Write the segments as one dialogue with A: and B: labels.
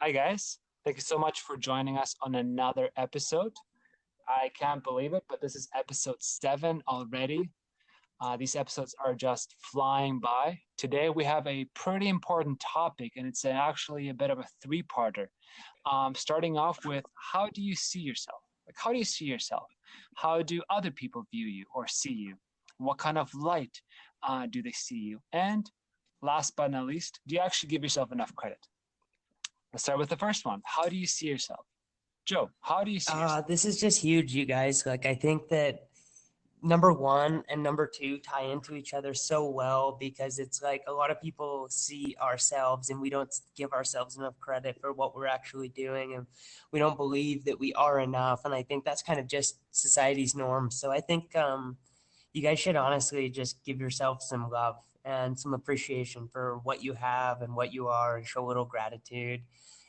A: Hi, guys. Thank you so much for joining us on another episode. I can't believe it, but this is episode 7 already. These episodes are just flying by. Today, we have a pretty important topic, and it's actually a bit of a three-parter. Starting off with, how do you see yourself? Like, how do you see yourself? How do other people view you or see you? What kind of light do they see you? And last but not least, do you actually give yourself enough credit? Let's start with the first one. How do you see yourself? Joe, how do you see yourself?
B: This is just huge, you guys. Like, I think that number one and number two tie into each other so well because it's like a lot of people see ourselves and we don't give ourselves enough credit for what we're actually doing, and we don't believe that we are enough. And I think that's kind of just society's norm. So I think you guys should honestly just give yourself some love and some appreciation for what you have and what you are, and show a little gratitude.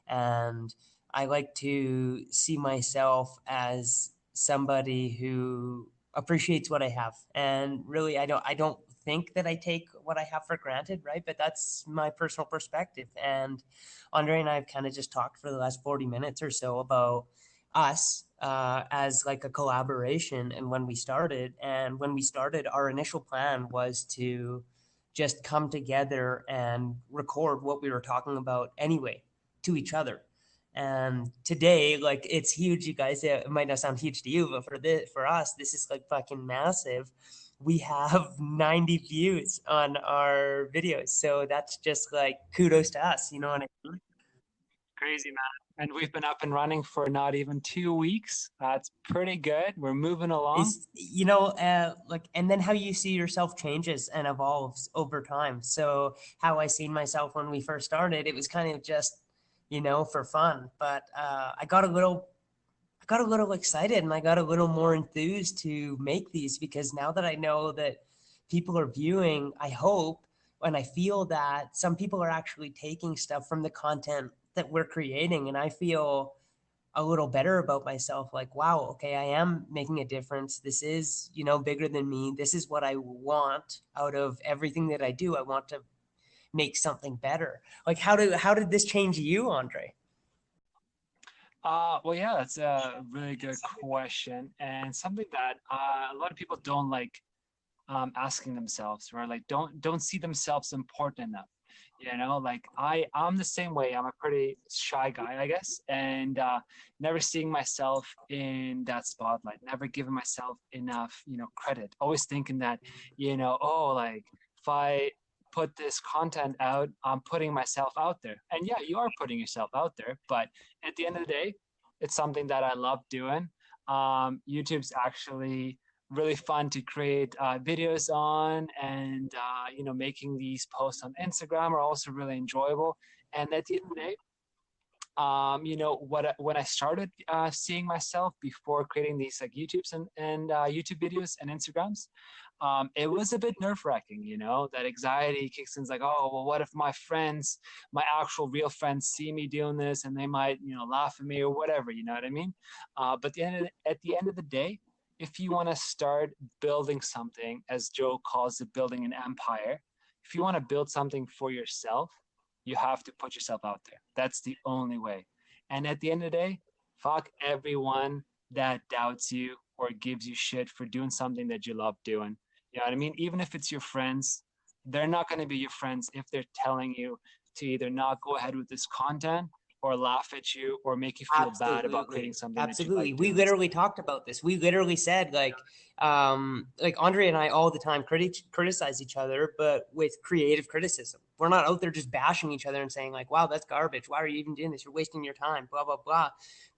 B: And I like to see myself as somebody who appreciates what I have. And really, I don't think that I take what I have for granted, right? But that's my personal perspective. And Andre and I have kind of just talked for the last 40 minutes or so about us as like a collaboration and when we started. And when we started, our initial plan was to just come together and record what we were talking about anyway to each other. And today, like, it's huge, you guys. It might not sound huge to you, but for us, this is like fucking massive. We have 90 views on our videos, so that's just like kudos to us. You know what I mean?
A: Crazy, man. And we've been up and running for not even 2 weeks. That's pretty good. We're moving along.
B: Is like, and then how you see yourself changes and evolves over time. So how I seen myself when we first started, it was kind of just, for fun. But I got a little excited, and I got a little more enthused to make these because now that I know that people are viewing, I hope and I feel that some people are actually taking stuff from the content that we're creating, and I feel a little better about myself. Like, wow, okay, I am making a difference. This is, bigger than me. This is what I want out of everything that I do. I want to make something better. Like, how did this change you, Andre?
A: Well, yeah, that's a really good question, and something that a lot of people don't like asking themselves, or like don't see themselves important enough. Like I'm the same way. I'm a pretty shy guy, I guess, and never seeing myself in that spotlight, never giving myself enough, credit. Always thinking that, oh, like if I put this content out, I'm putting myself out there. And yeah, you are putting yourself out there, but at the end of the day, it's something that I love doing. YouTube's actually really fun to create videos on, and making these posts on Instagram are also really enjoyable. And at the end of the day, when I started seeing myself before creating these like YouTubes and YouTube videos and Instagrams, it was a bit nerve wracking. That anxiety kicks in. It's like, oh well, what if my friends, my actual real friends, see me doing this and they might laugh at me or whatever. You know what I mean? But at the end of the day, if you want to start building something, as Joe calls it, building an empire, if you want to build something for yourself, you have to put yourself out there. That's the only way. And at the end of the day, fuck everyone that doubts you or gives you shit for doing something that you love doing. You know what I mean? Even if it's your friends, they're not going to be your friends if they're telling you to either not go ahead with this content or laugh at you or make you feel bad about creating
B: Absolutely.
A: something that you like
B: Absolutely. We
A: doing.
B: literally talked about this. We literally said like Andre and I all the time criticize each other, but with creative criticism. We're not out there just bashing each other and saying like, wow, that's garbage. Why are you even doing this? You're wasting your time, blah, blah, blah.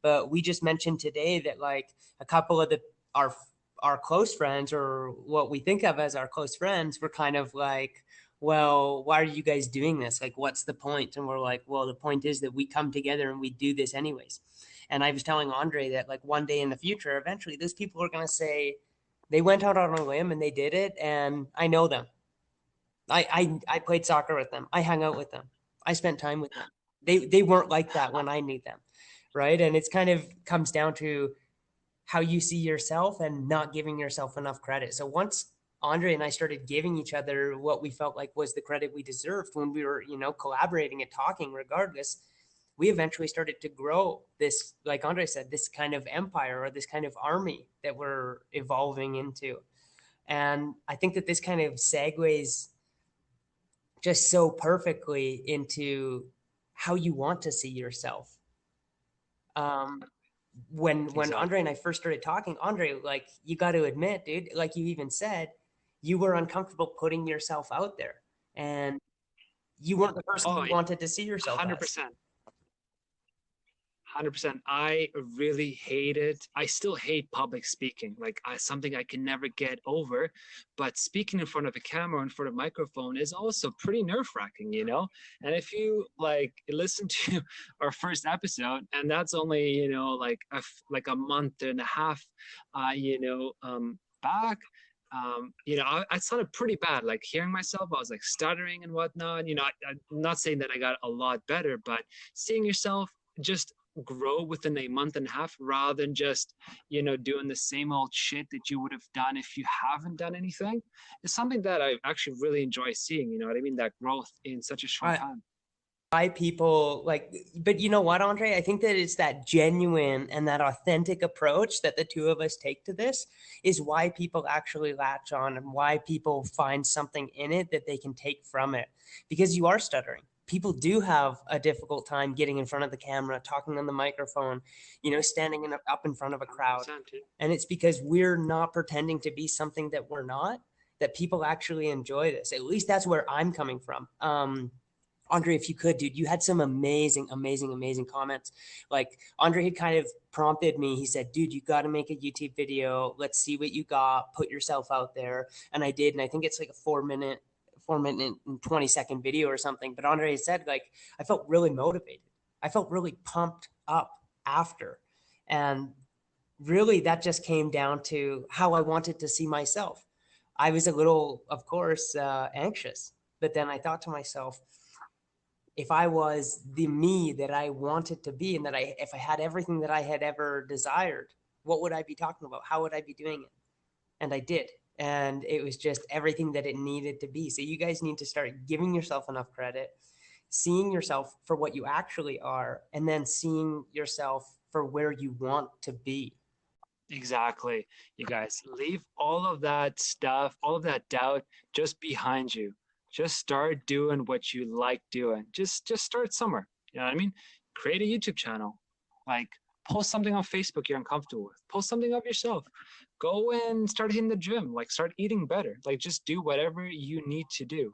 B: But we just mentioned today that like a couple of our, our close friends, or what we think of as our close friends, were kind of like, well, why are you guys doing this? Like, what's the point? And we're like, well, the point is that we come together and we do this anyways. And I was telling Andre that like one day in the future, eventually those people are going to say they went out on a limb and they did it. And I know them. I played soccer with them. I hung out with them. I spent time with them. They weren't like that when I knew them. Right. And it's kind of comes down to how you see yourself and not giving yourself enough credit. So once Andre and I started giving each other what we felt like was the credit we deserved when we were, collaborating and talking regardless, we eventually started to grow this, like Andre said, this kind of empire or this kind of army that we're evolving into. And I think that this kind of segues just so perfectly into how you want to see yourself. Um, when Andre
A: Exactly.
B: and I first started talking, Andre, like you got to admit, dude, like you even said, you were uncomfortable putting yourself out there, and you weren't the person
A: Oh,
B: you wanted to see yourself as.
A: 100%. 100%. I really hate it. I still hate public speaking. Like something I can never get over. But speaking in front of a camera, in front of a microphone is also pretty nerve-wracking, you know? And if you like listen to our first episode, and that's only, like like a month and a half, back, I sounded pretty bad. Like hearing myself, I was like stuttering and whatnot. I'm not saying that I got a lot better, but seeing yourself just grow within a month and a half rather than just doing the same old shit that you would have done if you haven't done anything is something that I actually really enjoy seeing. You know what I mean? That growth in such a short
B: I,
A: time.
B: why people like, but you know what, Andre? I think that it's that genuine and that authentic approach that the two of us take to this is why people actually latch on and why people find something in it that they can take from it. Because you are stuttering. People do have a difficult time getting in front of the camera, talking on the microphone, standing up in front of a crowd.
A: 100%.
B: And it's because we're not pretending to be something that we're not, that people actually enjoy this. At least that's where I'm coming from. Andre, if you could, dude, you had some amazing, amazing, amazing comments. Like Andre had kind of prompted me. He said, dude, you got to make a YouTube video. Let's see what you got. Put yourself out there. And I did. And I think it's like a 4 minute and 20-second video or something. But Andre said, like, I felt really motivated. I felt really pumped up after. And really, that just came down to how I wanted to see myself. I was a little, of course, anxious. But then I thought to myself, if I was the me that I wanted to be and if I had everything that I had ever desired, what would I be talking about? How would I be doing it? And I did. And it was just everything that it needed to be. So you guys need to start giving yourself enough credit, seeing yourself for what you actually are, and then seeing yourself for where you want to be.
A: Exactly. You guys leave all of that stuff, all of that doubt just behind you. Just start doing what you like doing. Just start somewhere. You know what I mean? Create a YouTube channel. Like post something on Facebook you're uncomfortable with. Post something of yourself. Go and start hitting the gym. Like start eating better. Like just do whatever you need to do.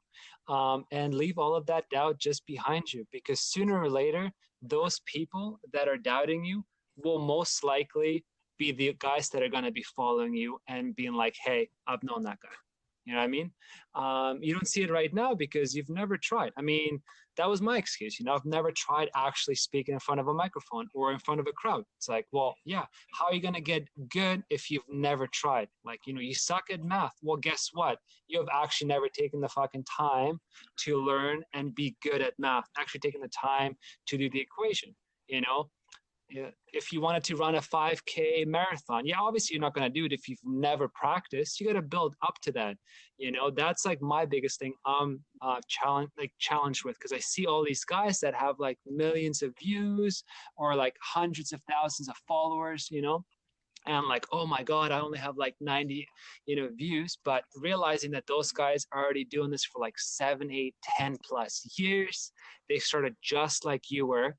A: And leave all of that doubt just behind you because sooner or later, those people that are doubting you will most likely be the guys that are going to be following you and being like, hey, I've known that guy. You know what I mean? You don't see it right now because you've never tried. I mean, that was my excuse. I've never tried actually speaking in front of a microphone or in front of a crowd. It's like, well, yeah, how are you going to get good if you've never tried? Like, you suck at math. Well, guess what? You have actually never taken the fucking time to learn and be good at math, actually taking the time to do the equation, you know? Yeah. If you wanted to run a 5K marathon, yeah, obviously you're not going to do it if you've never practiced. You got to build up to that. That's like my biggest thing challenged with because I see all these guys that have like millions of views or like hundreds of thousands of followers, and like, oh my god, I only have like 90 views, but realizing that those guys are already doing this for like 7, 8, 10 plus years. They started just like you were,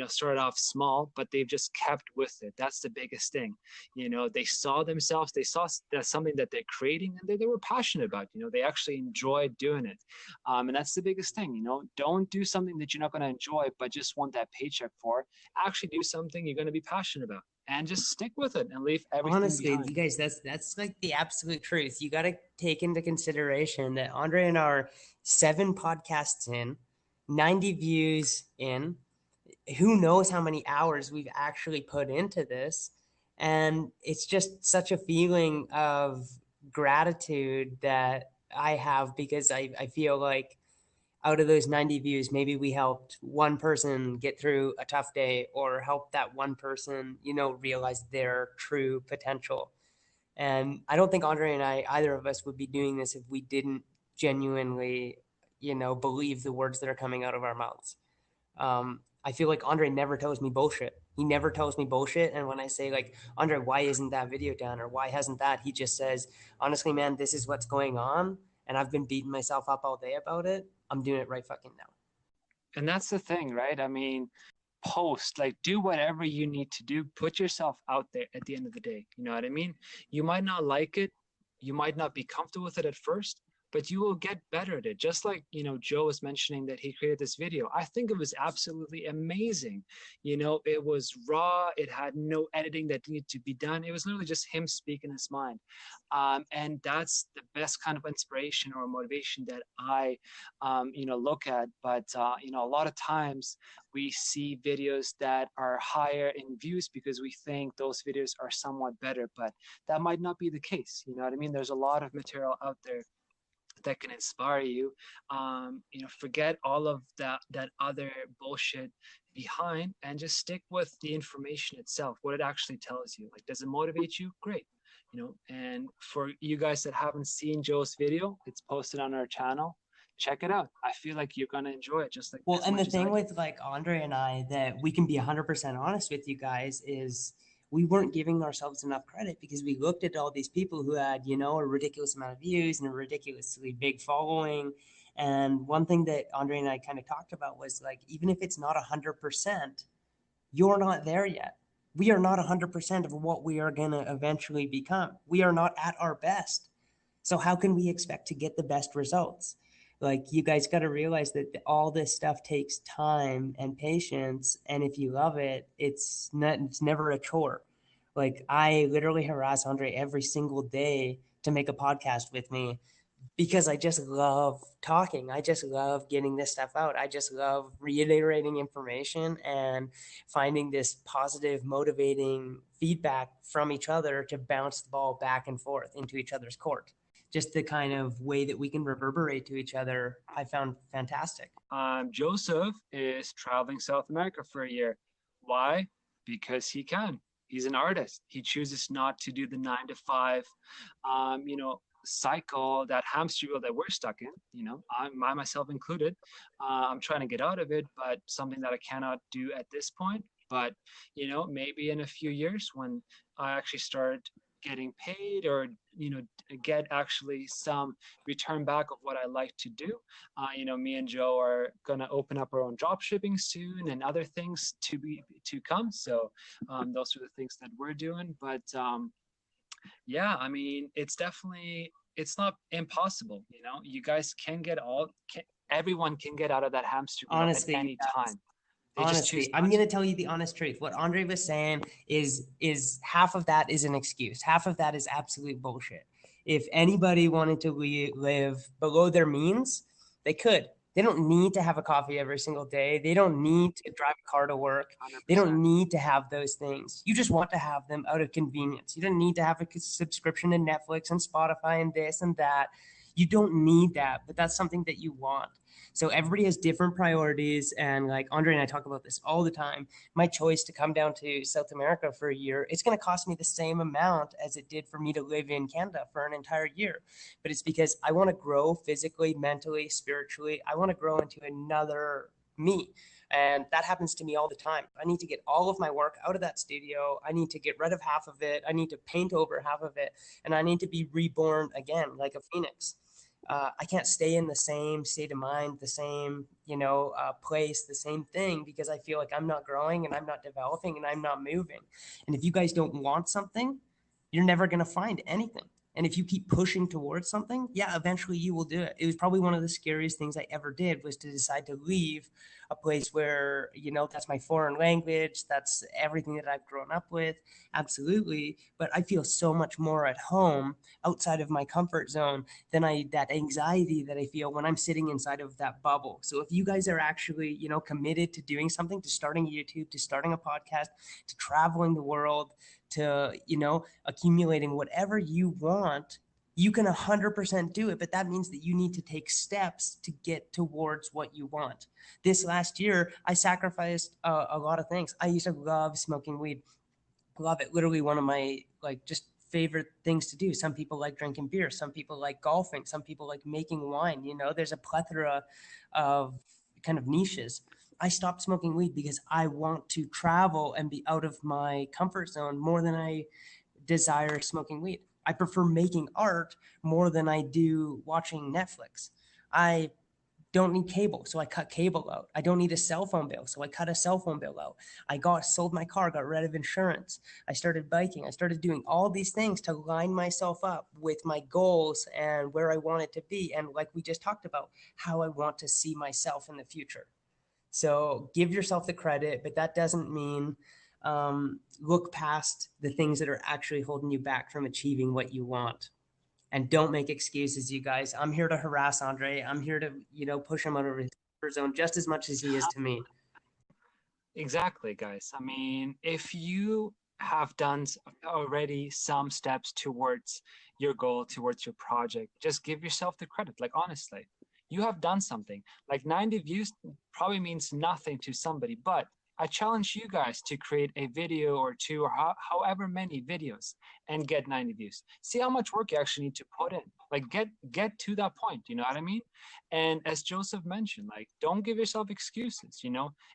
A: started off small, but they've just kept with it. That's the biggest thing. They saw themselves, they saw that something that they're creating and they were passionate about. They actually enjoyed doing it. And that's the biggest thing. Don't do something that you're not going to enjoy but just want that paycheck for. Actually do something you're going to be passionate about and just stick with it and leave everything
B: Honestly,
A: behind.
B: you guys, that's like the absolute truth. You got to take into consideration that Andre and our 7 podcasts in, 90 views in, who knows how many hours we've actually put into this. And it's just such a feeling of gratitude that I have because I feel like out of those 90 views, maybe we helped one person get through a tough day or help that one person, realize their true potential. And I don't think Andre and I, either of us, would be doing this if we didn't genuinely, believe the words that are coming out of our mouths. I feel like Andre never tells me bullshit. He never tells me bullshit. And when I say like, Andre, why isn't that video done? Or why hasn't that? He just says, honestly, man, this is what's going on. And I've been beating myself up all day about it. I'm doing it right fucking now.
A: And that's the thing, right? I mean, post, like do whatever you need to do, put yourself out there at the end of the day. You know what I mean? You might not like it, you might not be comfortable with it at first, but you will get better at it. Just like, Joe was mentioning that he created this video. I think it was absolutely amazing. It was raw, it had no editing that needed to be done. It was literally just him speaking his mind. And that's the best kind of inspiration or motivation that I look at. But a lot of times we see videos that are higher in views because we think those videos are somewhat better, but that might not be the case. You know what I mean? There's a lot of material out there that can inspire you. Forget all of that other bullshit behind and just stick with the information itself, what it actually tells you. Like, does it motivate you? Great. And for you guys that haven't seen Joe's video, it's posted on our channel. Check it out. I feel like you're gonna enjoy it just like
B: Well,
A: as
B: and the
A: much as I
B: thing
A: do.
B: with like Andre and I that we can be 100% honest with you guys is we weren't giving ourselves enough credit because we looked at all these people who had, a ridiculous amount of views and a ridiculously big following. And one thing that Andre and I kind of talked about was like, even if it's not 100%, you're not there yet. We are not 100% of what we are going to eventually become. We are not at our best. So how can we expect to get the best results? Like you guys got to realize that all this stuff takes time and patience, and if you love it, it's never a chore. Like I literally harass Andre every single day to make a podcast with me because I just love talking. I just love getting this stuff out. I just love reiterating information and finding this positive, motivating feedback from each other to bounce the ball back and forth into each other's court. Just the kind of way that we can reverberate to each other, I found fantastic.
A: Joseph is traveling South America for a year. Why? Because he can. He's an artist. He chooses not to do the 9 to 5, cycle, that hamster wheel that we're stuck in. I myself included. I'm trying to get out of it, but something that I cannot do at this point. But maybe in a few years when I actually start getting paid or get actually some return back of what I like to do. Me and Joe are gonna open up our own drop shipping soon and other things to come. So those are the things that we're doing. But yeah, I mean, it's not impossible. You guys everyone can get out of that hamster wheel at
B: Honestly,
A: any time. They just choose
B: honestly, I'm
A: not
B: going
A: to.
B: to tell you the honest truth. What Andre was saying is half of that is an excuse. Half of that is absolute bullshit. If anybody wanted to live below their means, they could. They don't need to have a coffee every single day. They don't need to drive a car to work. They
A: 100%.
B: don't need to have those things. You just want to have them out of convenience. You don't need to have a subscription to Netflix and Spotify and this and that. You don't need that, but that's something that you want. So everybody has different priorities. And like Andre and I talk about this all the time. My choice to come down to South America for a year, it's going to cost me the same amount as it did for me to live in Canada for an entire year. But it's because I want to grow physically, mentally, spiritually. I want to grow into another me. And that happens to me all the time. I need to get all of my work out of that studio. I need to get rid of half of it. I need to paint over half of it. And I need to be reborn again, like a phoenix. I can't stay in the same state of mind, the same, place, the same thing, because I feel like I'm not growing and I'm not developing and I'm not moving. And if you guys don't want something, you're never going to find anything. And if you keep pushing towards something, yeah, eventually you will do it. It was probably one of the scariest things I ever did was to decide to leave a place where, that's my foreign language. That's everything that I've grown up with. Absolutely. But I feel so much more at home outside of my comfort zone than that anxiety that I feel when I'm sitting inside of that bubble. So if you guys are actually, committed to doing something, to starting YouTube, to starting a podcast, to traveling the world, to, accumulating whatever you want, you can 100% do it. But that means that you need to take steps to get towards what you want. This last year, I sacrificed a lot of things. I used to love smoking weed. Love it. Literally one of my just favorite things to do. Some people like drinking beer. Some people like golfing. Some people like making wine. There's a plethora of kind of niches. I stopped smoking weed because I want to travel and be out of my comfort zone more than I desire smoking weed. I prefer making art more than I do watching Netflix. I don't need cable, so I cut cable out. I don't need a cell phone bill, so I cut a cell phone bill out. I got sold my car, got rid of insurance. I started biking. I started doing all these things to line myself up with my goals and where I want it to be. And like we just talked about, how I want to see myself in the future. So give yourself the credit, but that doesn't mean look past the things that are actually holding you back from achieving what you want. And don't make excuses, you guys. I'm here to harass Andre. I'm here to, push him out of his comfort zone just as much as he is to me.
A: Exactly, guys. I mean, if you have done already some steps towards your goal, towards your project, just give yourself the credit. Like, honestly, you have done something. Like, 90 views probably means nothing to somebody, but I challenge you guys to create a video or two or however many videos and get 90 views. See how much work you actually need to put in. Like, get to that point. You know what I mean? And as Joseph mentioned, like, don't give yourself excuses.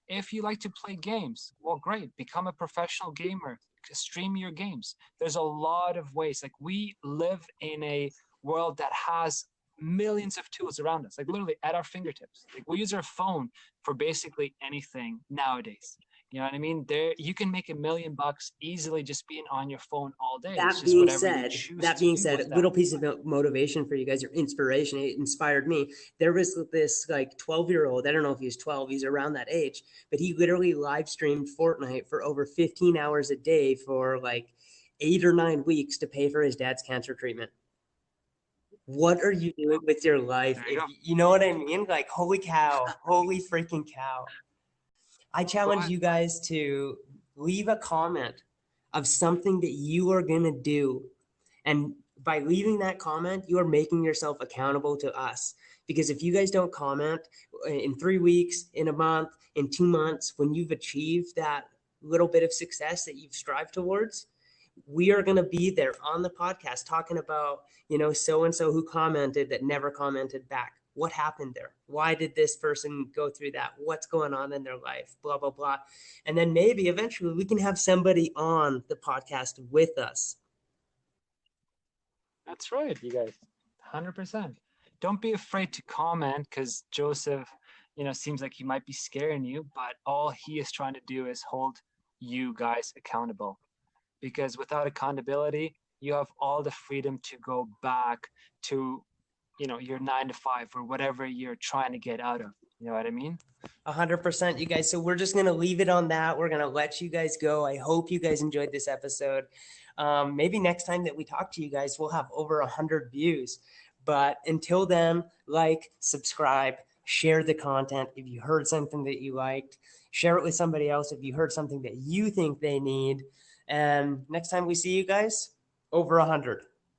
A: If you like to play games, well, great, become a professional gamer, stream your games. There's a lot of ways. Like, we live in a world that has millions of tools around us, like literally at our fingertips. Like, we use our phone for basically anything nowadays. You know what I mean? There, you can make $1 million easily just being on your phone all day. It's
B: That
A: just
B: being
A: whatever you
B: said,
A: choose
B: that
A: to
B: being
A: do
B: said,
A: with
B: a
A: that.
B: little piece of motivation for you guys, or inspiration. It inspired me. There was this like 12-year-old. I don't know if he was 12. He's around that age, but he literally live streamed Fortnite for over 15 hours a day for like 8 or 9 weeks to pay for his dad's cancer treatment. What are you doing with your life?
A: There you
B: If
A: go.
B: you know what I mean, like holy cow, holy freaking cow. I
A: Go
B: challenge
A: ahead.
B: you guys to leave a comment of something that you are going to do. And by leaving that comment, you are making yourself accountable to us. Because if you guys don't comment in 3 weeks, in a month, in 2 months, when you've achieved that little bit of success that you've strived towards, we are going to be there on the podcast talking about, so and so who commented that never commented back. What happened there? Why did this person go through that? What's going on in their life? Blah, blah, blah. And then maybe eventually we can have somebody on the podcast with us.
A: That's right, you guys. 100%. Don't be afraid to comment because Joseph, seems like he might be scaring you, but all he is trying to do is hold you guys accountable. Because without accountability, you have all the freedom to go back to, your 9 to 5 or whatever you're trying to get out of. You know what I mean?
B: 100%, you guys. So we're just going to leave it on that. We're going to let you guys go. I hope you guys enjoyed this episode. Maybe next time that we talk to you guys, we'll have over 100 views. But until then, like, subscribe, share the content. If you heard something that you liked, share it with somebody else. If you heard something that you think they need. And next time we see you guys, over 100.